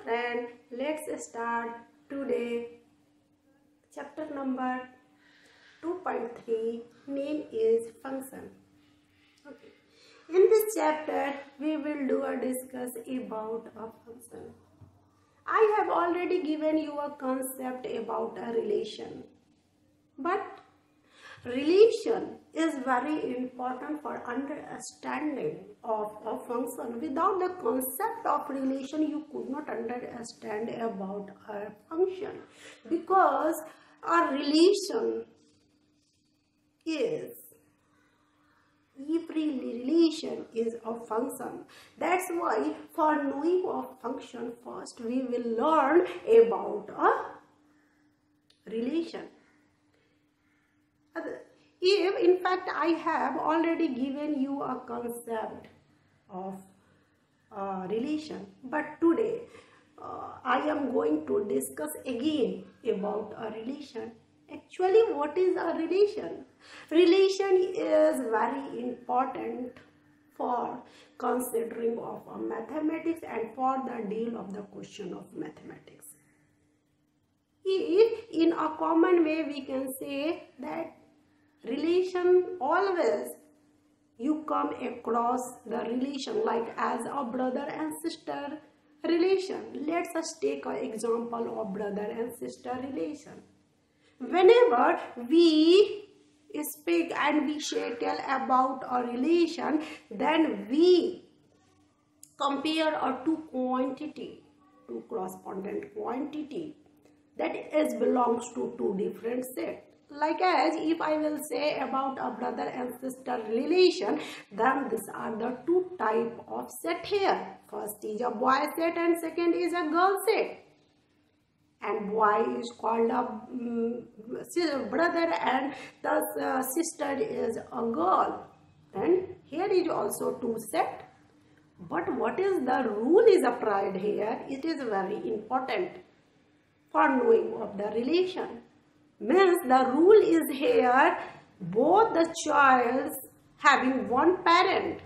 friend, let's start today chapter number 2.3. Name is function. Okay. In this chapter we will discuss about a function. I have already given you a concept about a relation, but relation is very important for understanding of a function. Without the concept of relation, you could not understand about a function, because a relation is, every relation is a function. That's why for knowing of function, first we will learn about a relation. If in fact I have already given you a concept of relation, but today I am going to discuss again about a relation. Actually, what is a relation? Relation is very important for considering of mathematics and for the deal of the question of mathematics. If in a common way we can say that relation, always you come across the relation like as a brother and sister relation. Let us take an example of brother and sister relation. Whenever we speak and we tell about a relation, then we compare a two correspondent quantity that is belongs to two different sets. Like as if I will say about a brother and sister relation, then these are the two type of set here. First is a boy set and second is a girl set. And boy is called a brother and the sister is a girl. Then here is also two set. But what is the rule is applied here? It is very important for knowing of the relation. Means the rule is here, both the child having one parent.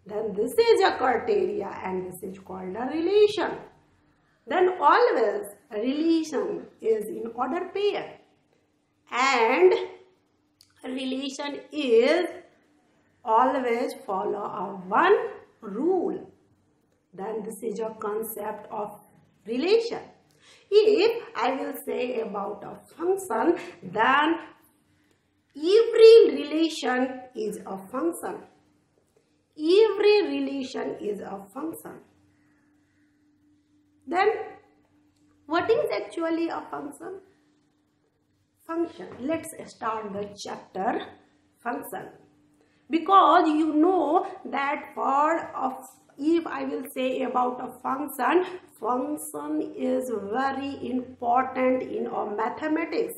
Then this is a criteria and this is called a relation. Then always a relation is in order pair, and relation is always follow a one rule. Then this is a concept of relation. If I will say about a function, then every relation is a function. Every relation is a function. Then what is actually a function? Function. Let's start the chapter function. Because you know that for if I will say about a function, function is very important in our mathematics.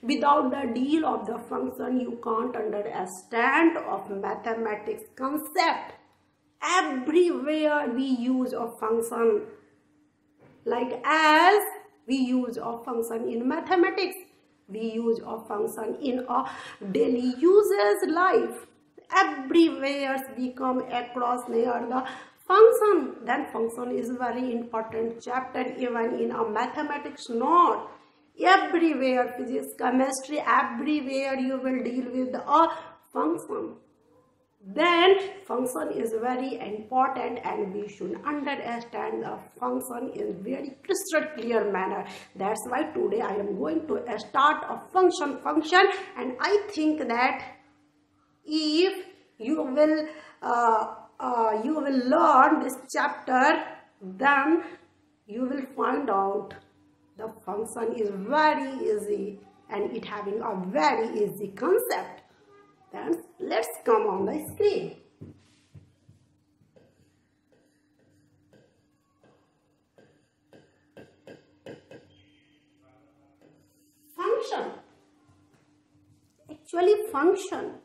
Without the deal of the function, you can't understand of mathematics concept. Everywhere we use a function, like as we use a function in mathematics, we use a function in our daily uses life. Everywhere we come across near the function. Then function is very important chapter even in a mathematics note. Everywhere, physics, chemistry, everywhere you will deal with a function. Then function is very important and we should understand the function in very crystal clear manner. That's why today I am going to start a function, and I think that if you will learn this chapter, then you will find out the function is very easy and it having a very easy concept. Then let's come on the screen. Function. Actually function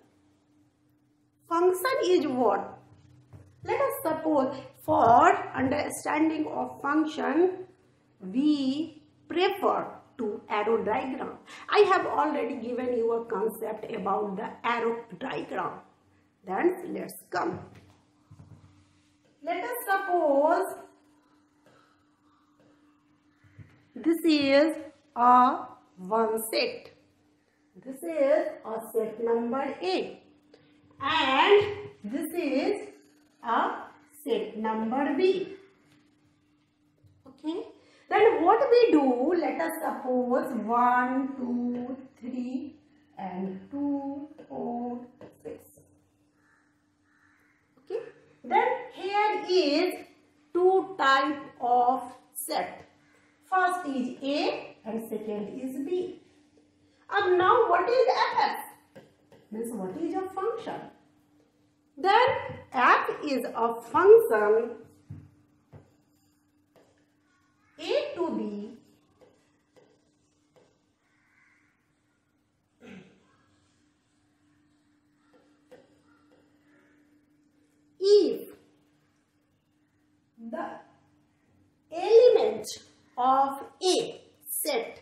is what? Let us suppose for understanding of function, we prefer to arrow diagram. I have already given you a concept about the arrow diagram. Then let's come. Let us suppose This is a one set. This is a set number A. And this is a set number B. Okay. Then what we do, let us suppose 1, 2, 3 and 2, 4, 6. Okay. Then here is two type of set. First is A and second is B. And now what is f? Means what is a function? Then f is a function A to B if the element of A set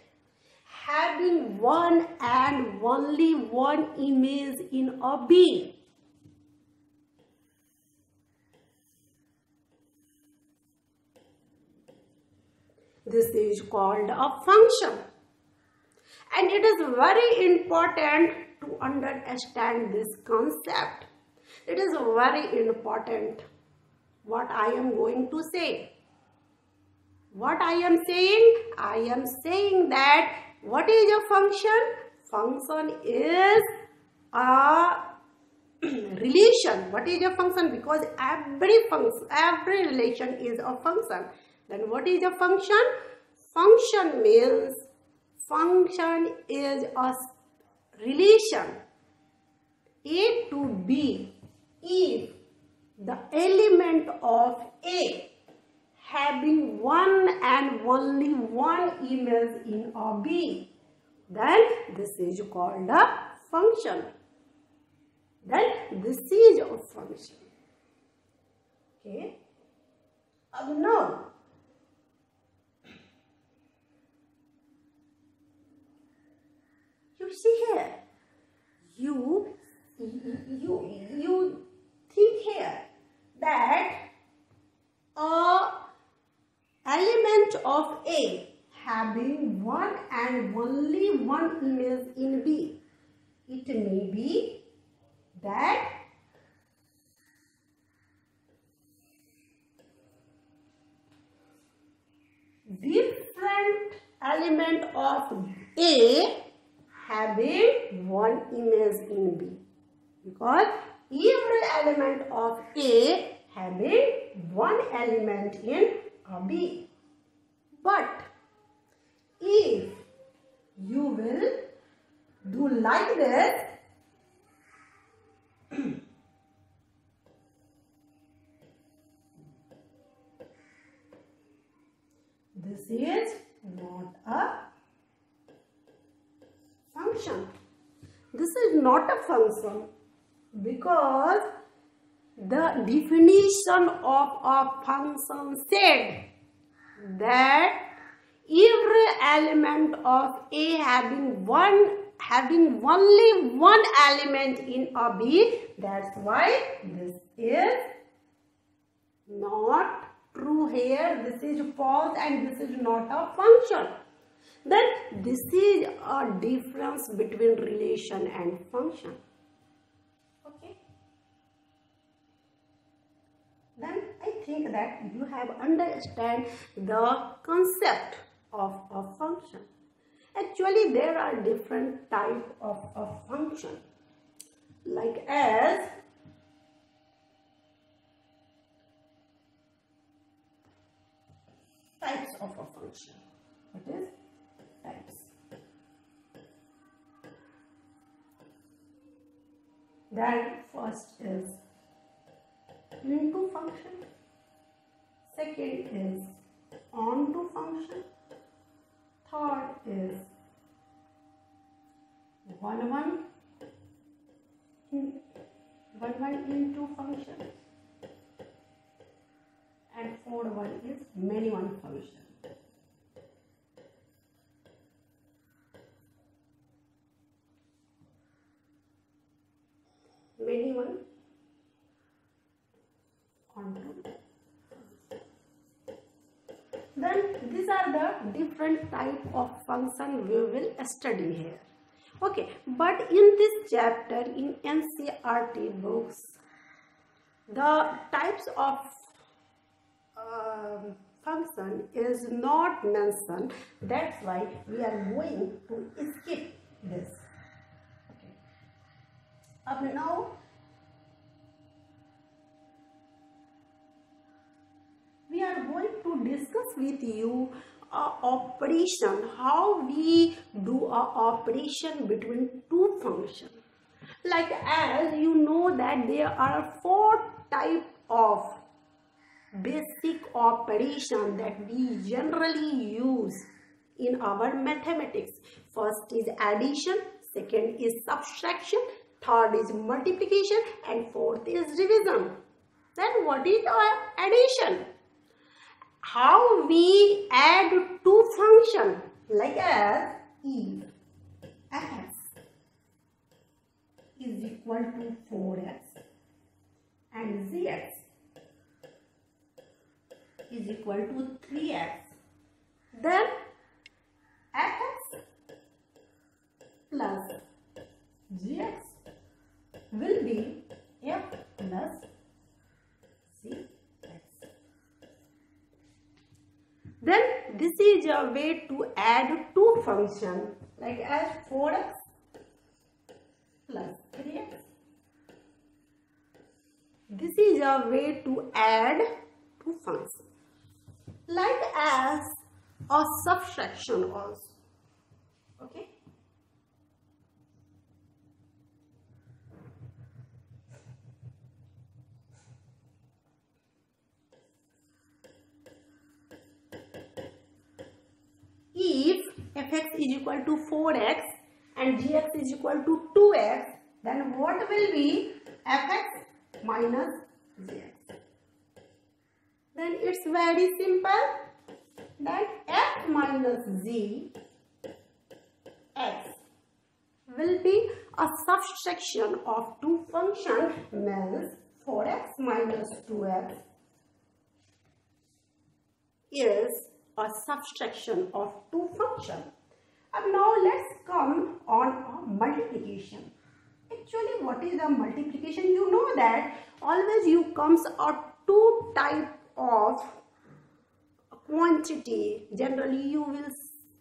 having one and only one image in a B. This is called a function. And it is very important to understand this concept. It is very important what I am going to say. What I am saying? I am saying that what is a function? Function is a relation. What is a function? Because every relation is a function. Then what is a function? Function means function is a relation A to B if the element of A having one and only one image in a B, then this is called a function. Then this is a function. Okay. Now you see here, you think here that a element of A having one and only one image in B, it may be that different element of A having one image in B, because every element of A having one element in a B. But if you will do like this, this is not a function. This is not a function because the definition of a function said that every element of A having only one element in a B. That's why this is not true here. This is false and this is not a function. Then this is a difference between relation and function. Okay. Then I think that you have understand the concept of a function. Actually, there are different types of a function, like as types of a function. What is types? Then first is into function, second is onto function, third is one into function, and fourth one is many one function. Many one onto. Then these are the different type of function we will study here. Okay, but in this chapter in NCERT books, the types of function is not mentioned. That's why we are going to skip this. Okay. Up now we are going to discuss with you operation, how we do a operation between two functions. Like, as you know that there are 4 types of basic operation that we generally use in our mathematics. First is addition, second is subtraction, third is multiplication, and fourth is division. Then what is addition? How we add two functions, like as if x is equal to 4x and zx is equal to 3x, then fx plus gx will be f plus cx. Then this is a way to add two functions, like as 4x plus 3x. This is a way to add two functions, like as a subtraction also. Okay. If fx is equal to 4x and gx is equal to 2x, then what will be fx minus gx? Then it's very simple, that f minus g x will be a subtraction of two functions, means 4x minus 2x is a subtraction of two functions. And now let's come on multiplication. Actually, what is the multiplication? You know that always you comes a two type of quantity generally you will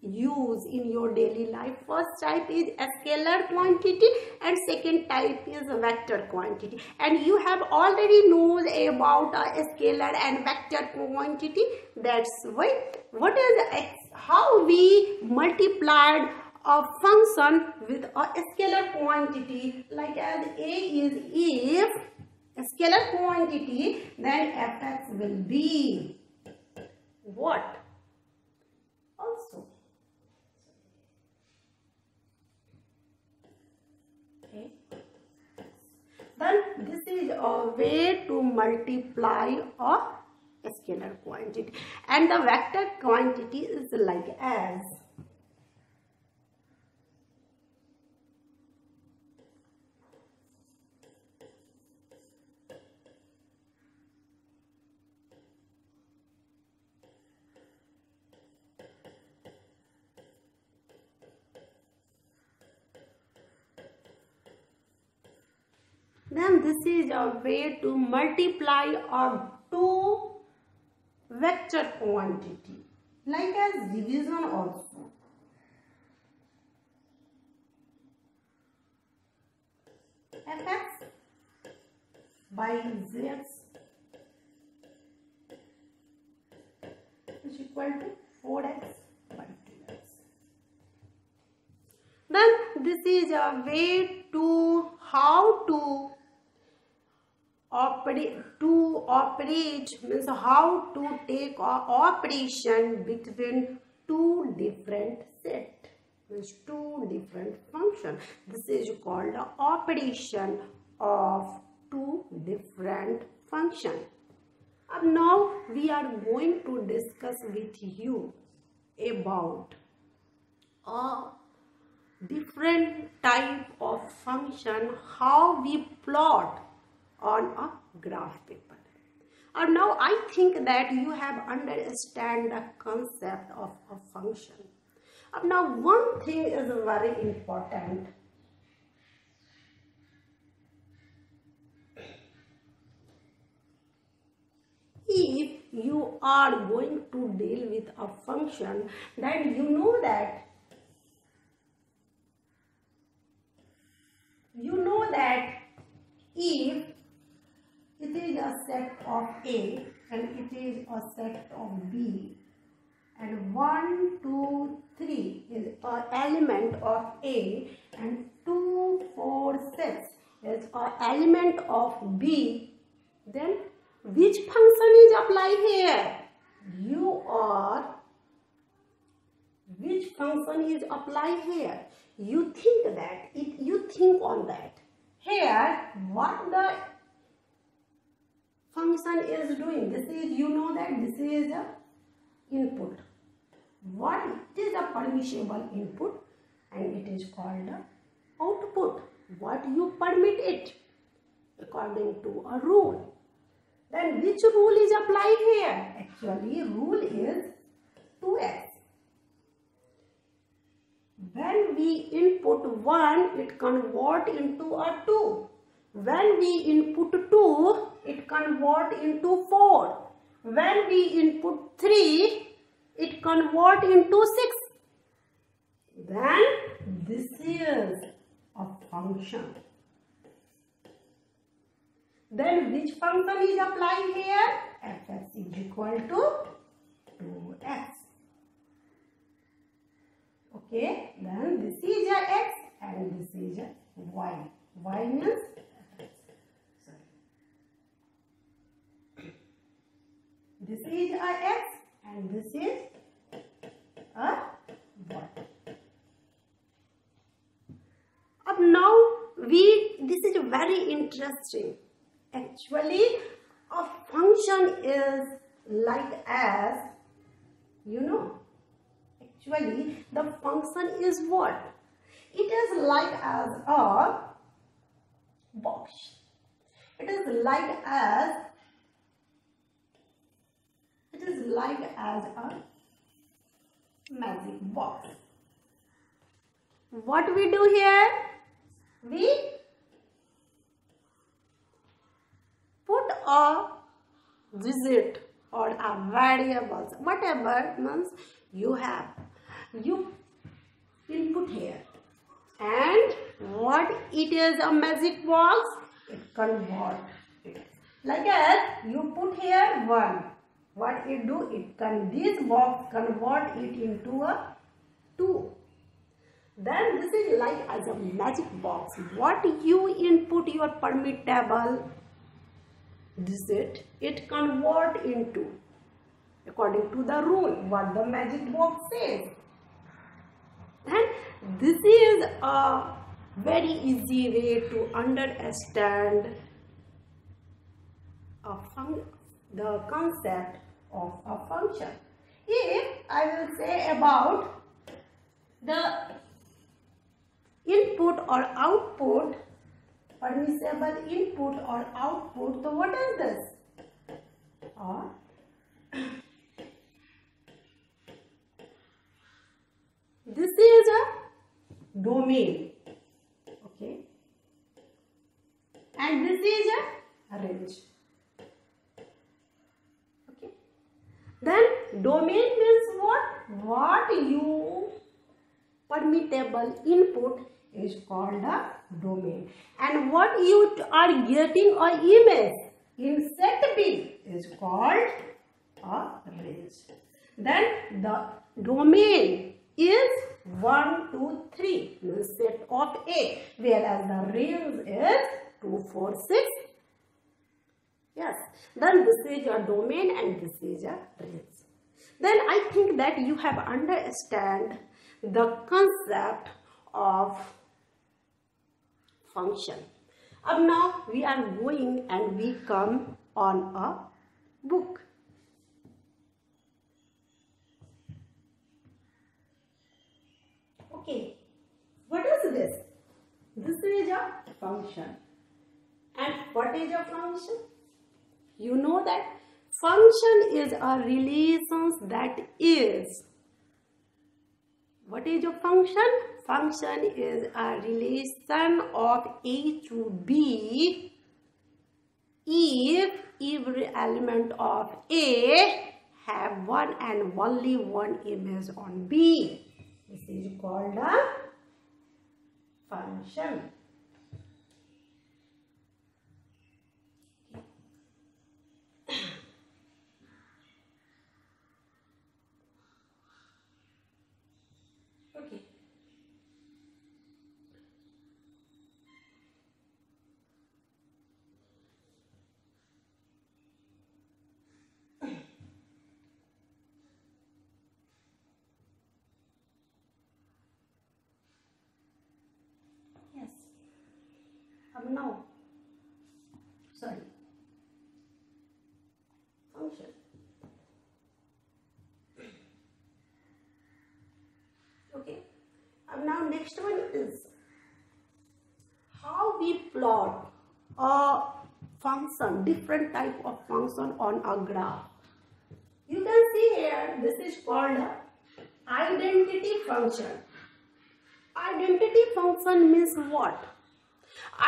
use in your daily life. First type is a scalar quantity and second type is a vector quantity. And you have already known about a scalar and vector quantity. That's why what is how we multiplied a function with a scalar quantity, like as a is if a scalar quantity, then fx will be what? Also. Okay. Then this is a way to multiply a scalar quantity, and the vector quantity is like as then this is a way to multiply a two vector quantity, like as division also. Fx by zx is equal to 4x by 2x. Then this is a way to how to operate means how to take a operation between two different sets, means two different functions. This is called the operation of two different functions. And now we are going to discuss with you about a different type of function, how we plot on a graph paper. And now I think that you have understand the concept of a function. Now one thing is very important. If you are going to deal with a function, then you know that if it is a set of A and it is a set of B, and 1, 2, 3 is an element of A, and 2, 4, 6 is an element of B, then which function is applied here? Which function is applied here? You think that, you think on that. Here, what the function is doing? This is, you know that this is a input. What it is a permissible input, and it is called a output. What you permit it according to a rule. Then which rule is applied here? Actually, rule is 2x. When we input 1, it convert into a 2. When we input 2, it convert into 4. When we input 3, it convert into 6. Then this is a function. Then which function is applied here? Fx is equal to 2x. Okay, then this is a x and this is a y. Y means fx. Sorry. This is a x and this is a y. Now this is very interesting. Actually, a function is like as, you know, actually the function is what? It is like as a box. It is like as a magic box. What we do here? We put a digit or a variable, whatever means you have. You input here, and what it is a magic box, it convert it. Like as you put here 1. What it do? This box convert it into a 2. Then this is like as a magic box. What you input your permittable digit, it convert into according to the rule what the magic box says. And this is a very easy way to understand the concept of a function. If I will say about the input or output, permissible input or output, so what is this? This is a domain, okay, and this is a range, okay. Then domain means what? What you permittable input is called a domain, and what you are getting a image in set B is called a range. Then the domain is 1, 2, 3 means set of A, whereas the range is 2, 4, 6. Yes, then this is a domain and this is a range. Then I think that you have understand the concept of function. Now we are going and we come on a book. Okay, what is this? This is a function. And what is a function? You know that function is a relation that is. What is your function? Function is a relation of A to B if every element of A have one and only one image on B. This is called a function. Okay. Yes. Now, sorry. Function. Okay. Now next one is how we plot a function, different type of function on a graph. You can see here, this is called identity function. Identity function means what?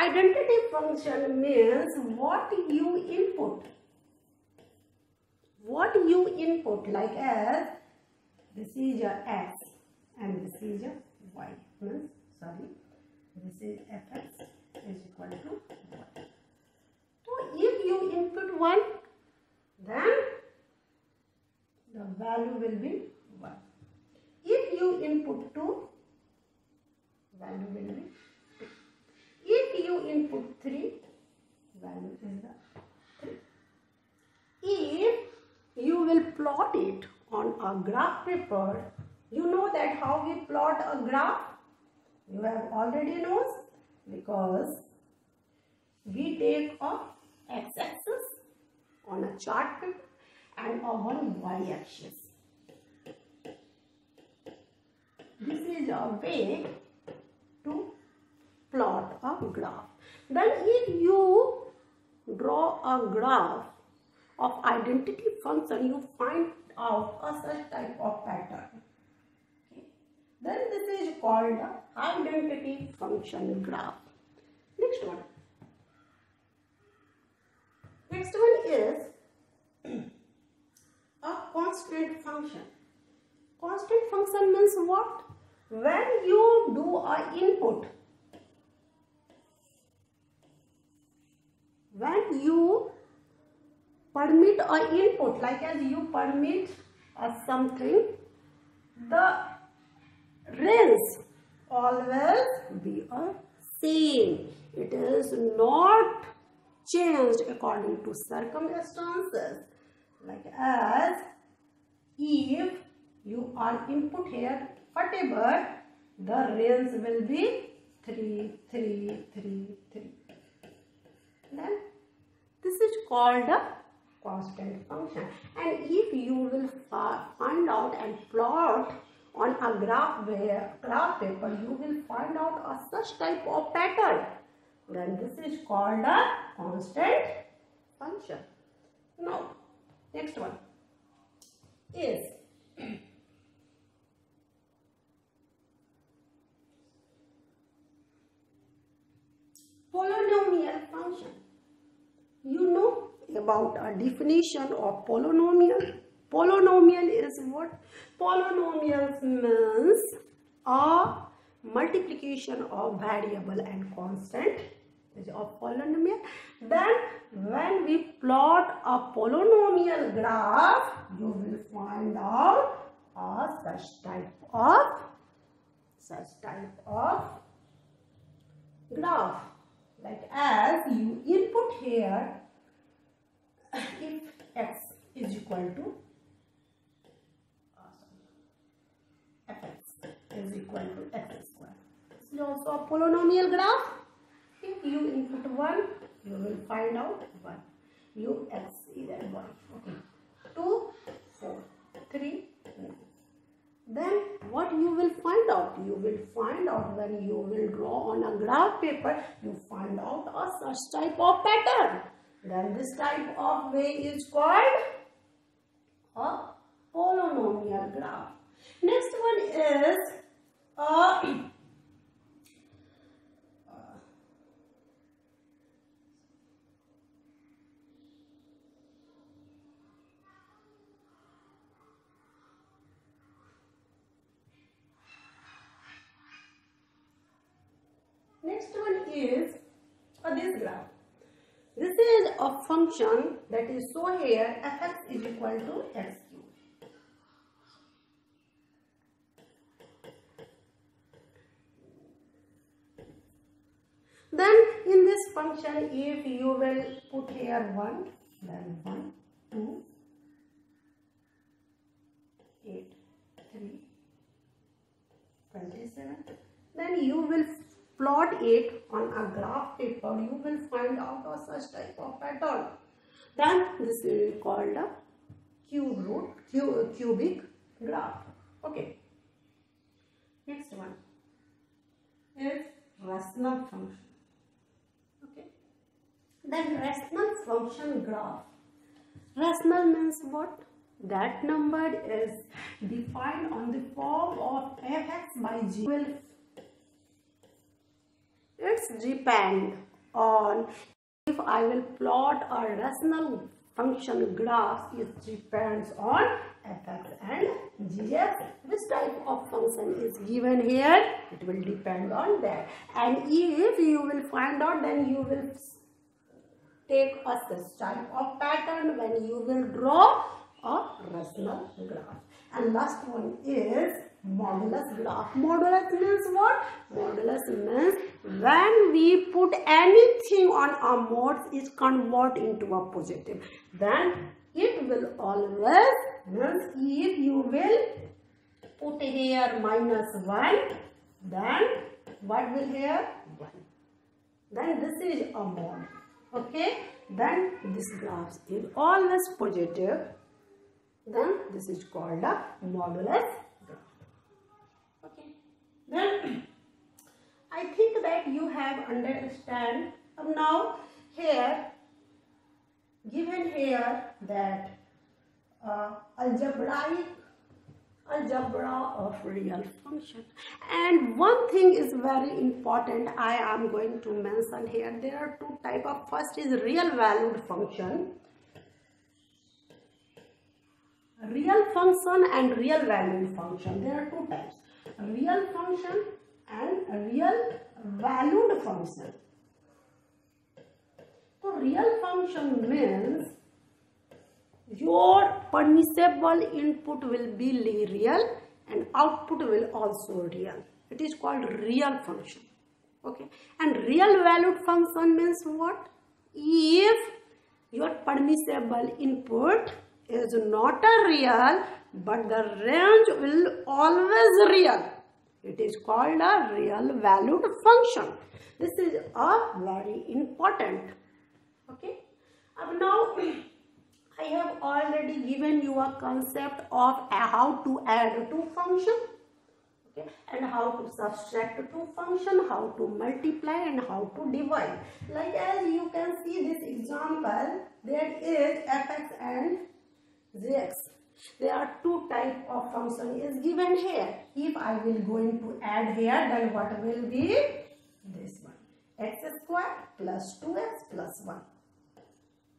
Identity function means what you input. What you input, like as this is your x and this is your y. Means, sorry, this is fx is equal to y. So if you input 1, then the value will be 1. If you input 2, value will be 2. If you input 3, value is the 3. If you will plot it on a graph paper, you know that how we plot a graph? You have already knows, because we take a x-axis on a chart paper and a one y-axis. This is a way to plot a graph. Then if you draw a graph of identity function, you find out a such type of pattern. Okay. Then this is called the identity function graph. Next one. Next one is a constant function. Constant function means what? When you do a input, when you permit a input, like as you permit something, the range always be a same. It is not changed according to circumstances. Like as if you are input here whatever, the range will be 3, 3, 3, 3. Then this is called a constant function. And if you will find out and plot on a graph paper, you will find out a such type of pattern. Then this is called a constant function. Now, next one is polynomial function. You know about a definition of polynomial. Polynomial is what? Polynomial means a multiplication of variable and constant of polynomial. Then when we plot a polynomial graph, you will find out such type of graph. Like as you input here, if x is equal to fx is equal to x square. This is also a polynomial graph. If you input 1, you will find out 1. You x is at 1. Okay. 2, 4, 3, 9. Then what you will find out? You will find out when you will draw on a graph paper, you find out a such type of pattern. then this type of way is called a polynomial graph. Next one is a this graph. This is a function that is so here fx is equal to x cube. Then in this function, if you will put here 1, then 1, 2, 8, 3, 27, then you will plot it on a graph paper, you will find out a such type of pattern. Then this will be called a cubic graph. Okay. Next one is rational function. Okay. Then rational function graph. Rational means what? That number is defined on the form of fx by g. It's depend on if I will plot a rational function graph, it depends on fx and gx. Which type of function is given here, it will depend on that. And if you will find out, then you will take a such type of pattern when you will draw a rational graph. And last one is modulus graph. Modulus means what? Modulus means when we put anything on a mode, it convert into a positive. Then it will always means if you will put here -1, then what will here? 1. Then this is a mode. Okay. Then this graph is always positive. Then this is called a modulus graph. Okay. Then I think that you have understand. Now here given here that algebra of real function, and one thing is very important I am going to mention here. There are two type of. First is real valued function. Real function and real valued function. There are two types. Real function and real valued function. So real function means your permissible input will be real and output will also real. It is called real function. Okay. And real valued function means what? If your permissible input is not a real, but the range will always real. It is called a real valued function. This is a very important. Okay. Now I have already given you a concept of how to add two functions. Okay. And how to subtract two functions, how to multiply and how to divide. Like as you can see this example, there is fx and gx. There are two type of function is given here. If I will going to add here, then what will be this one? X square plus 2x plus 1.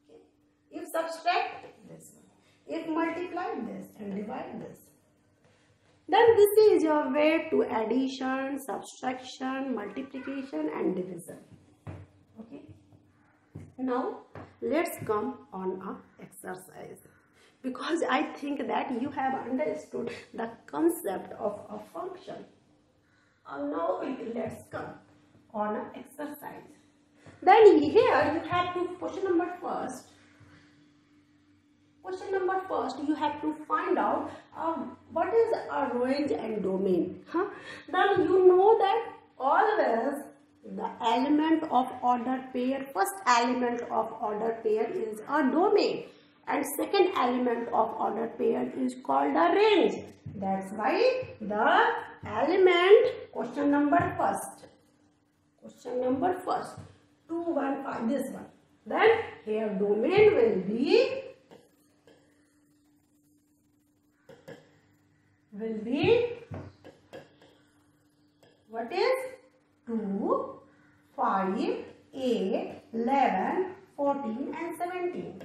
Okay. If subtract this one. If multiply this and divide this. Then this is your way to addition, subtraction, multiplication and division. Okay. Now let's come on a exercise. Because I think that you have understood the concept of a function. Now let's come on an exercise. Then here you have to question number first. Question number first, you have to find out what is a range and domain. Then you know that always the element of order pair, first element of order pair is a domain. And second element of order pair is called a range. That's why the element, question number first, 2, 1, 5, this one. Then here domain will be what is 2, 5, 8, 11, 14 and 17.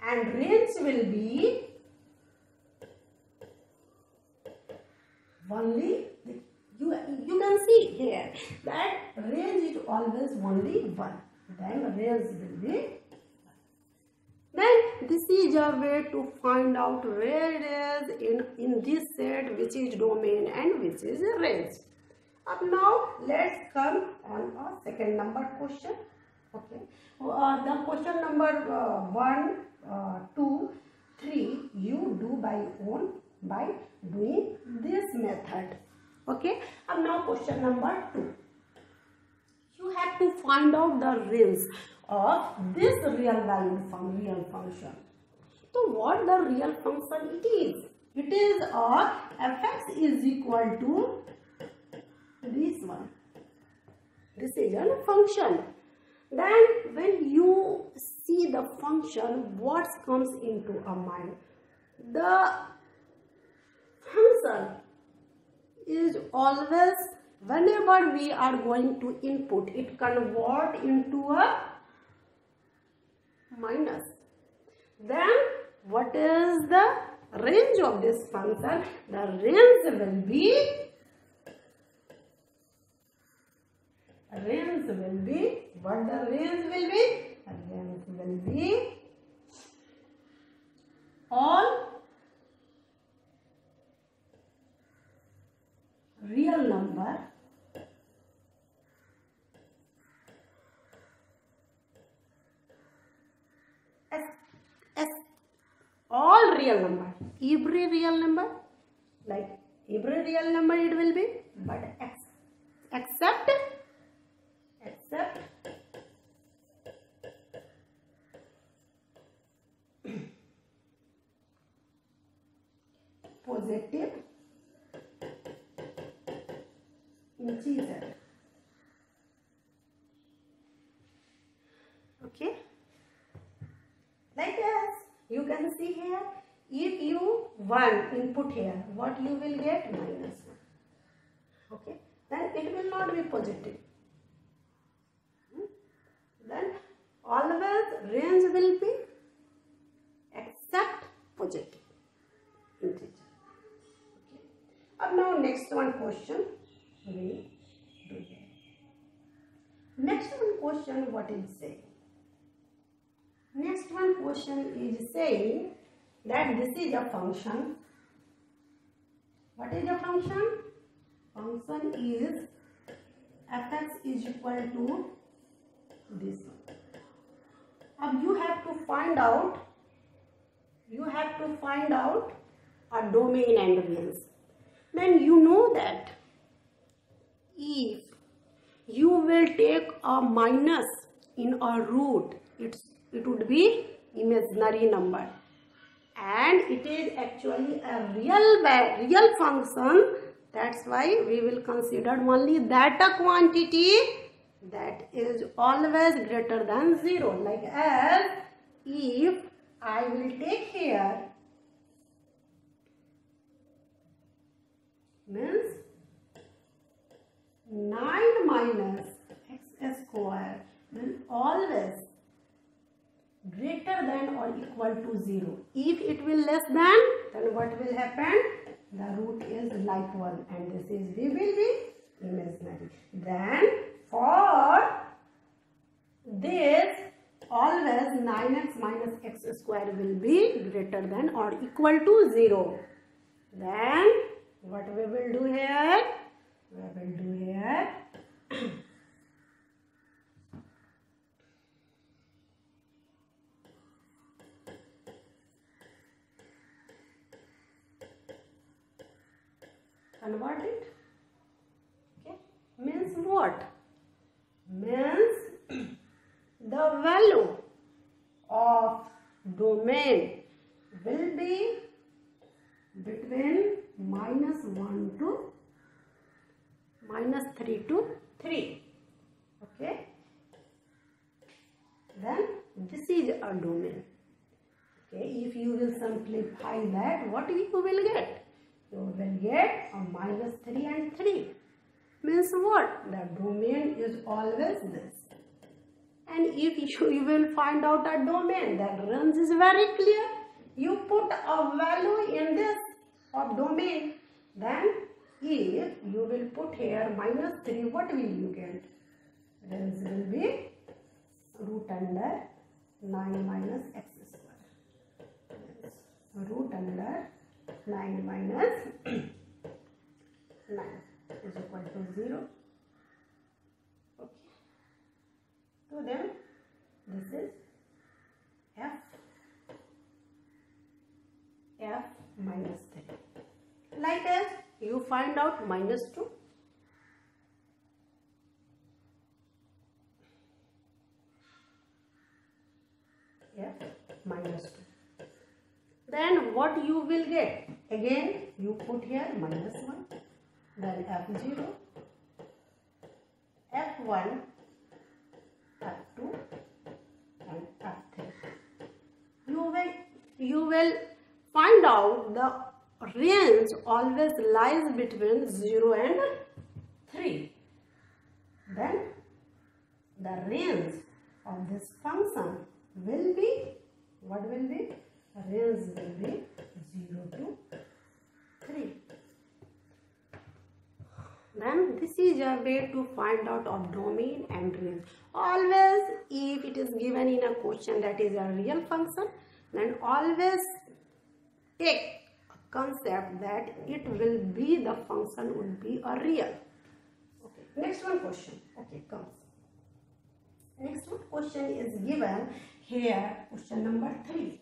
And range will be only, you can see here that range is always only 1. Then range will be 1. Then this is a way to find out where it is in this set, which is domain and which is range. Up now let's come on a second number question. Okay, the question number 1, 2, 3 you do by doing this method. Okay, and now question number 2. You have to find out the range of this real function. So what the real function it is? It is fx is equal to this one. This is a function. Then when you see the function, what comes into our mind? The function is always, whenever we are going to input, it convert into a minus. Then what is the range of this function? The range will be what the range will be? The range will be all real number all real number, every real number, like every real number it will be, but except positive integer. Okay, like this you can see here, if you 1 input here, what you will get? -1. Okay, then it will not be positive. Then always range will be except positive integer. Okay. Now next one question we do here. Next one question, what is saying? Next one question is saying that this is a function. What is the function? Function is fx is equal to this one. Now you have to find out a domain and range. Then you know that if you will take a minus in a root, it would be imaginary number, and it is actually a real function. That's why we will consider only that a quantity that is always greater than 0. Like as if I will take here, means 9 minus x square will always greater than or equal to 0. If it will less than, then what will happen? The root is like 1 and this is will be imaginary. Then for this, always 9x minus x square will be greater than or equal to 0. Then what we will do here? We will do here convert it. Okay, means what? Means the value of domain will be between -1 to -3 to 3. Okay. Then this is a domain. Okay, if you will simplify that, what you will get? You will get a -3 and 3. Means what? The domain is always this. And if you will find out a domain, the range is very clear. You put a value in this of domain. Then if you will put here -3, what will you get? Range will be root under 9 minus x square. Root under 9 minus 9 is equal to 0. Okay. So then this is f minus 3. Like as you find out -2. F minus 2. Then what you will get? Again you put here -1. Then f0, f1, f2 and f3. You will find out the range always lies between 0 and 3. Then the range of this function will be, what will be? Range will be 0 to 3. Then this is a way to find out of domain and range. Always if it is given in a question that is a real function, then always take a concept that it will be, the function would be a real. Okay, next one question. Okay, comes. Next one question is given here, question number 3.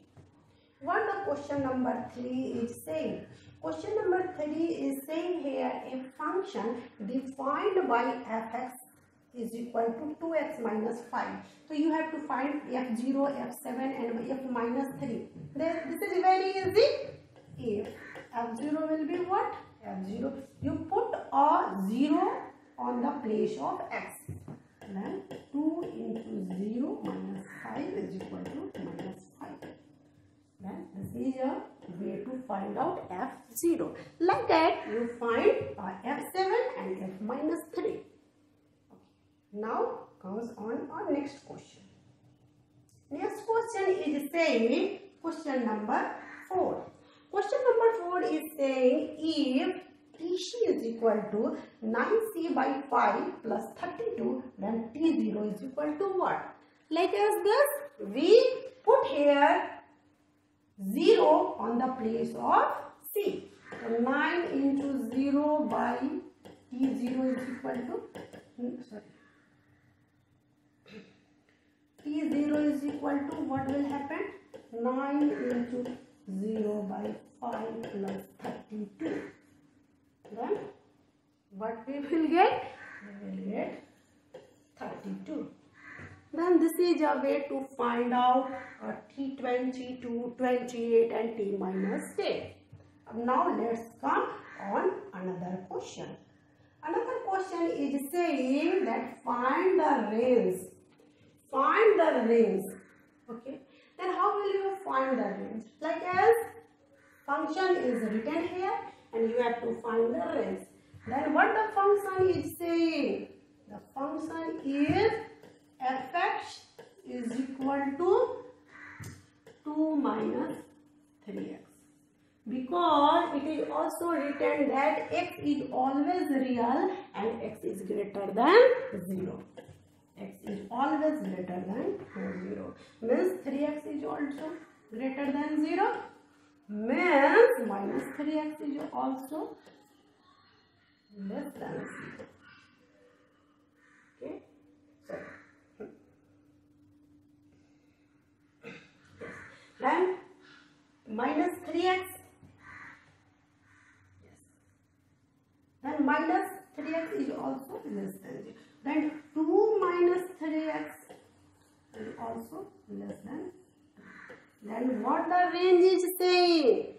What the question number 3 is saying? Question number 3 is saying here a function defined by fx is equal to 2x minus 5. So you have to find f0, f7 and f minus 3. Then this is very easy. If f0 will be what? F0. You put a 0 on the place of x. Then 2 into 0 minus 5 is equal to -5. Then this is a way to find out f0. Like that you find f7 and f minus 3. Okay. Now comes on our next question. Next question is saying, question number 4. Question number 4 is saying if TC is equal to 9c by 5 plus 32, then T0 is equal to what? Like as this, we put here 0 on the place of C. So 9 into 0 by T0 is equal to, T0 is equal to, what will happen? 9 into 0 by 5 plus 32. Then what we will get? We will get 32. Then this is a way to find out T20, T28 and T minus 10. Now let's come on another question. Another question is saying that find the range. Find the range. Okay. Then how will you find the range? Like as function is written here and you have to find the range. Then what the function is saying? The function is fx is equal to 2 minus 3x. Because it is also written that x is always real and x is greater than 0. X is always greater than 0. Means 3x is also greater than 0. Means minus 3x is also less than 0. Okay. So then minus 3x. Yes. Then minus 3x is also less than 0. Then 2 minus 3x is also less than 2. Then what the range is saying?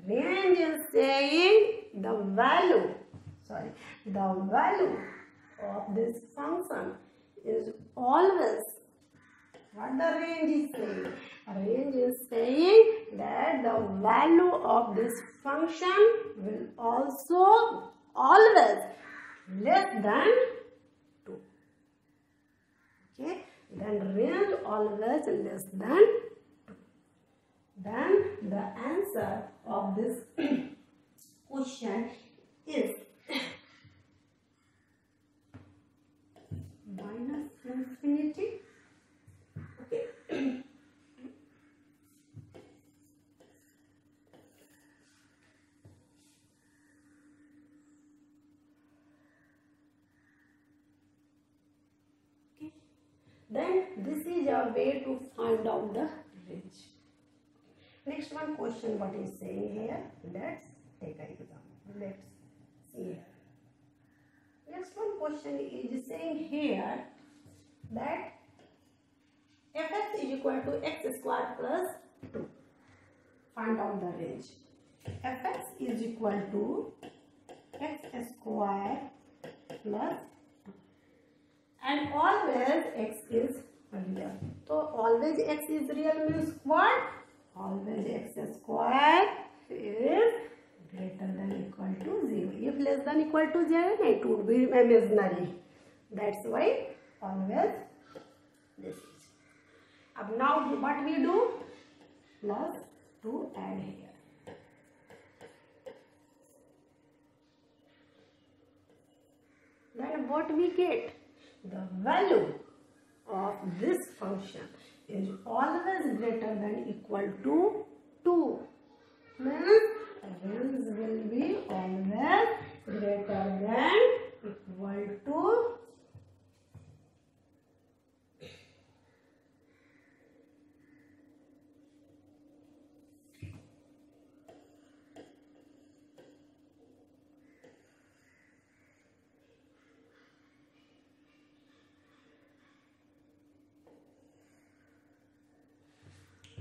Range is saying the value of this function is always, what the range is saying? Range is saying that the value of this function will also always less than 2. Okay, then range always less than 2. Then the answer of this question is minus infinity. Okay. Then this is a way to find out the range. Next one question, what is saying here? Let's take an example. Let's see here. Next one question is saying here that fx is equal to x square plus 2. Find out the range. Fx is equal to x square plus 2. And always x is real. So always x is real means what? Always x square is greater than equal to 0. If less than equal to 0, it would be imaginary. That's why always this is. Now what we do? Plus 2 add here. Then what we get? The value of this function is always greater than equal to 2. Means range will be always greater than equal to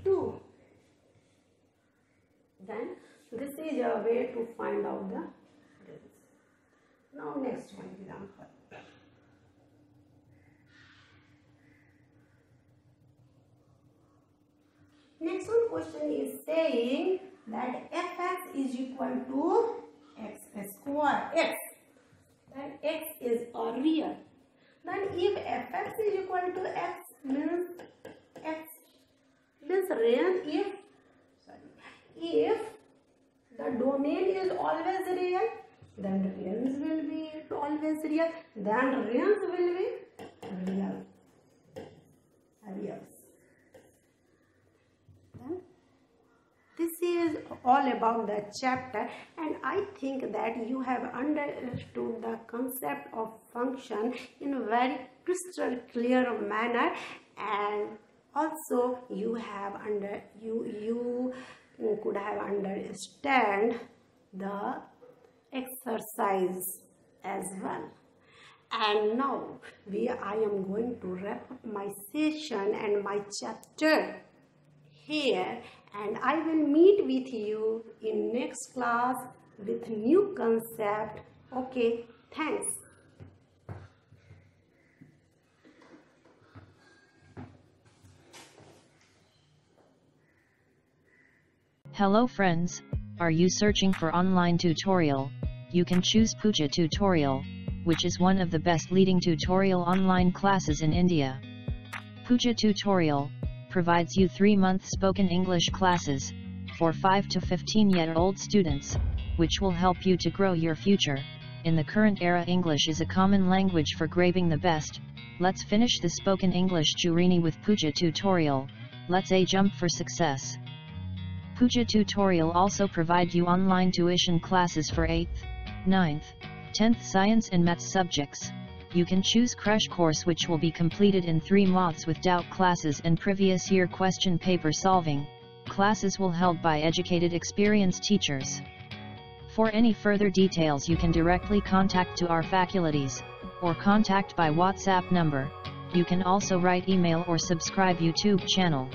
2. Then this is a way to find out the range. Now next one example. Next one question is saying that fx is equal to x square x. Then x is a real. Then if fx is equal to x means range if the domain is always real, then the range will be always real, then range will be real. Then this is all about the chapter, and I think that you have understood the concept of function in a very crystal clear manner, and also you could have understand the exercise as well. And now I am going to wrap up my session and my chapter here, and I will meet with you in next class with new concept. Okay, thanks. Hello friends, are you searching for online tutorial? You can choose Pooja Tutorial, which is one of the best leading tutorial online classes in India. Pooja Tutorial provides you 3-month spoken English classes for 5 to 15-year-old students, which will help you to grow your future. In the current era, English is a common language for grabbing the best. Let's finish the spoken English journey with Pooja Tutorial. Let's jump for success. Pooja Tutorial also provide you online tuition classes for 8th, 9th, 10th science and maths subjects. You can choose crash course which will be completed in 3 months with doubt classes and previous year question paper solving. Classes will held by educated experienced teachers. For any further details you can directly contact to our faculties, or contact by WhatsApp number. You can also write email or subscribe YouTube channel.